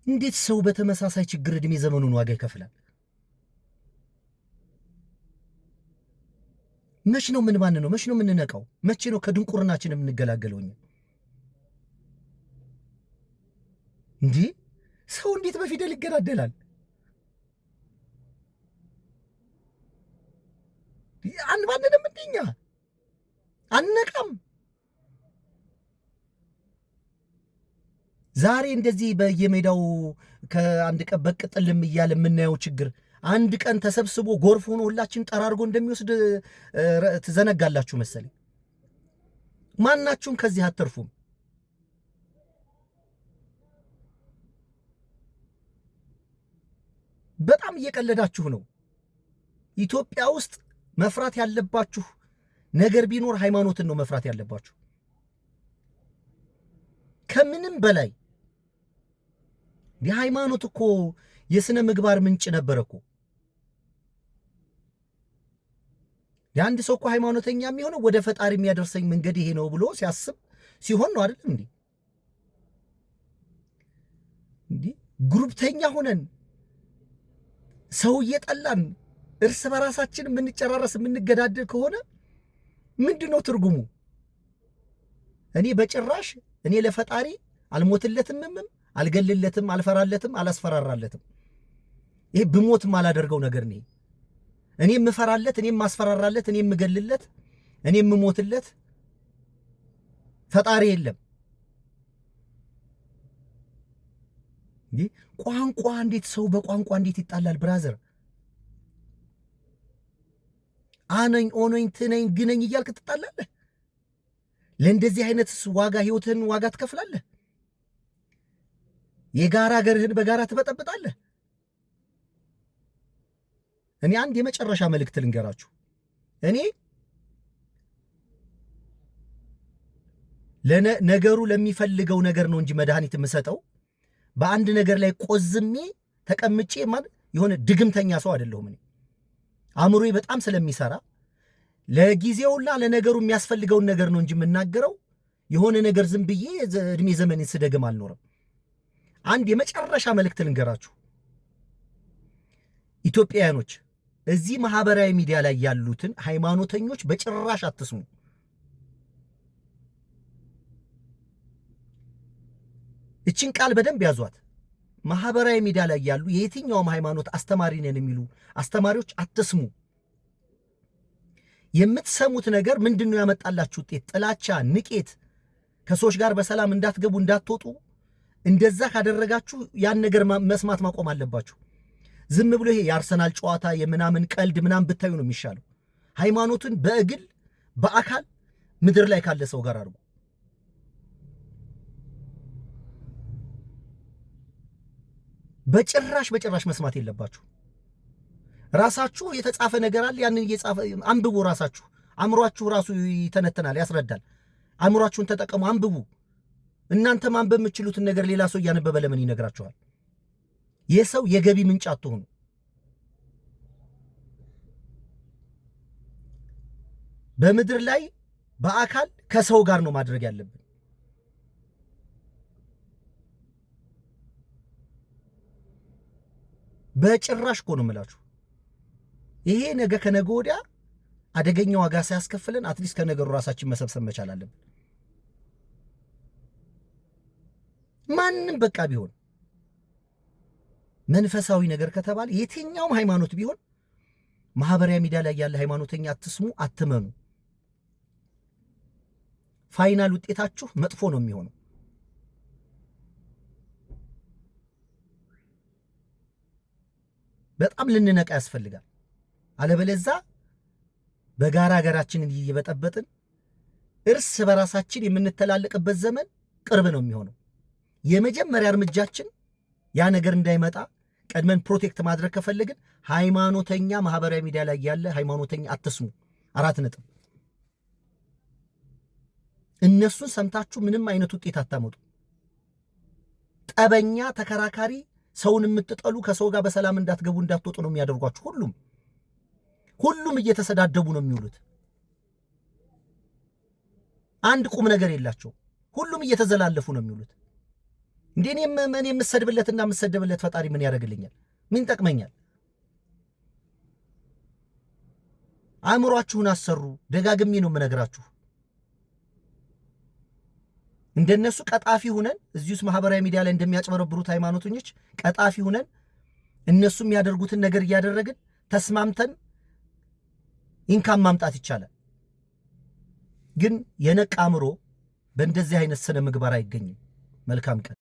እንዴት ሰው በተመሳሳይ ችግር እድሜ ዘመኑን ዋጋ ይከፍላል? መች ነው ምን ማን ነው? መች ነው የምንነቃው? መቼ ነው ከድንቁርናችን የምንገላገለው? እንዲህ ሰው እንዴት በፊደል ይገዳደላል? አንባንንም እንደኛ አነቃም። ዛሬ እንደዚህ በየሜዳው ከአንድ ቀን በቅጥልም እያለ የምናየው ችግር አንድ ቀን ተሰብስቦ ጎርፍ ሆኖ ሁላችን ጠራርጎ እንደሚወስድ ትዘነጋላችሁ መሰለኝ። ማናችሁም ከዚህ አትርፉም። በጣም እየቀለዳችሁ ነው። ኢትዮጵያ ውስጥ መፍራት ያለባችሁ ነገር ቢኖር ሃይማኖትን ነው መፍራት ያለባችሁ ከምንም በላይ። የሃይማኖት እኮ የሥነ ምግባር ምንጭ ነበር እኮ። የአንድ ሰው እኮ ሃይማኖተኛ የሚሆነው ወደ ፈጣሪ የሚያደርሰኝ መንገድ ይሄ ነው ብሎ ሲያስብ ሲሆን ነው አይደለም እንዴ? ግሩፕተኛ ሆነን ሰው እየጠላን እርስ በራሳችን የምንጨራረስ የምንገዳደል ከሆነ ምንድነው ትርጉሙ? እኔ በጭራሽ እኔ ለፈጣሪ አልሞትለትም፣ አልገልለትም፣ አልፈራለትም፣ አላስፈራራለትም። ይሄ ብሞትም አላደርገው ነገር ነው። እኔ የምፈራለት፣ እኔ የማስፈራራለት፣ እኔ የምገልለት፣ እኔ የምሞትለት ፈጣሪ የለም። ቋንቋ እንዴት ሰው በቋንቋ እንዴት ይጣላል? ብራዘር አነኝ ኦነኝ ትነኝ ግነኝ እያልክ ትጣላለህ። ለእንደዚህ አይነት ዋጋ ህይወትህን ዋጋ ትከፍላለህ። የጋራ ሀገርህን በጋራ ትበጠብጣለህ። እኔ አንድ የመጨረሻ መልእክት ልንገራችሁ። እኔ ነገሩ ለሚፈልገው ነገር ነው እንጂ መድኃኒት የምሰጠው በአንድ ነገር ላይ ቆዝሜ ተቀምጬ ማለት የሆነ ድግምተኛ ሰው አይደለሁም። እኔ አእምሮዬ በጣም ስለሚሰራ ለጊዜውና ለነገሩ የሚያስፈልገውን ነገር ነው እንጂ የምናገረው የሆነ ነገር ዝም ብዬ እድሜ ዘመኔን ስደግም አልኖርም። አንድ የመጨረሻ መልእክት ልንገራችሁ። ኢትዮጵያውያኖች እዚህ ማህበራዊ ሚዲያ ላይ ያሉትን ሃይማኖተኞች በጭራሽ አትስሙ። እችን ቃል በደንብ ያዟት። ማህበራዊ ሚዲያ ላይ ያሉ የየትኛውም ሃይማኖት አስተማሪ ነን የሚሉ አስተማሪዎች አትስሙ። የምትሰሙት ነገር ምንድነው ያመጣላችሁ ውጤት? ጥላቻ፣ ንቄት፣ ከሰዎች ጋር በሰላም እንዳትገቡ እንዳትወጡ። እንደዛ ካደረጋችሁ ያን ነገር መስማት ማቆም አለባችሁ። ዝም ብሎ ይሄ የአርሰናል ጨዋታ የምናምን ቀልድ ምናምን ብታዩ ነው የሚሻለው። ሃይማኖትን በእግል በአካል ምድር ላይ ካለ ሰው ጋር አድርጉ። በጭራሽ መስማት የለባችሁ። ራሳችሁ የተጻፈ ነገር አለ፣ ያንን እየጻፈ አንብቡ። ራሳችሁ አእምሯችሁ ራሱ ይተነተናል፣ ያስረዳል። አእምሯችሁን ተጠቀሙ፣ አንብቡ። እናንተ ማንበብ የምትችሉትን ነገር ሌላ ሰው እያነበበ ለምን ይነግራችኋል? የሰው የገቢ ምንጭ አትሆኑ። በምድር ላይ በአካል ከሰው ጋር ነው ማድረግ ያለብን። በጭራሽ እኮ ነው የምላችሁ። ይሄ ነገ ከነገ ወዲያ አደገኛ ዋጋ ሲያስከፍለን አትሊስት ከነገሩ ራሳችን መሰብሰብ መቻል አለብን። ማንም በቃ ቢሆን መንፈሳዊ ነገር ከተባለ የትኛውም ሃይማኖት ቢሆን ማህበራዊ ሚዲያ ላይ ያለ ሃይማኖተኛ አትስሙ፣ አትመኑ። ፋይናል ውጤታችሁ መጥፎ ነው የሚሆነው። በጣም ልንነቃ ያስፈልጋል። አለበለዛ በጋራ ሀገራችንን እየበጠበጥን እርስ በራሳችን የምንተላለቅበት ዘመን ቅርብ ነው የሚሆነው። የመጀመሪያ እርምጃችን ያ ነገር እንዳይመጣ ቀድመን ፕሮቴክት ማድረግ ከፈለግን ሃይማኖተኛ ማህበራዊ ሚዲያ ላይ ያለ ሃይማኖተኛ አትስሙ። 4 ነጥብ። እነሱን ሰምታችሁ ምንም አይነት ውጤት አታመጡ። ጠበኛ፣ ተከራካሪ፣ ሰውን የምትጠሉ ከሰው ጋር በሰላም እንዳትገቡ እንዳትወጡ ነው የሚያደርጓችሁ። ሁሉም እየተሰዳደቡ ነው የሚውሉት። አንድ ቁም ነገር የላቸው። ሁሉም እየተዘላለፉ ነው የሚውሉት። እንዴ እኔ የምሰድብለትና የምሰደብለት ፈጣሪ ምን ያደርግልኛል? ምን ይጠቅመኛል? አእምሯችሁን አሰሩ። ደጋግሜ ነው የምነግራችሁ። እንደነሱ ቀጣፊ ሁነን እዚሁስ ማህበራዊ ሚዲያ ላይ እንደሚያጭበረብሩት ሃይማኖተኞች ቀጣፊ ሁነን እነሱ የሚያደርጉትን ነገር እያደረግን ተስማምተን ኢንካም ማምጣት ይቻላል። ግን የነቃ አእምሮ በእንደዚህ አይነት ስነ ምግባር አይገኝም። መልካም ቀን።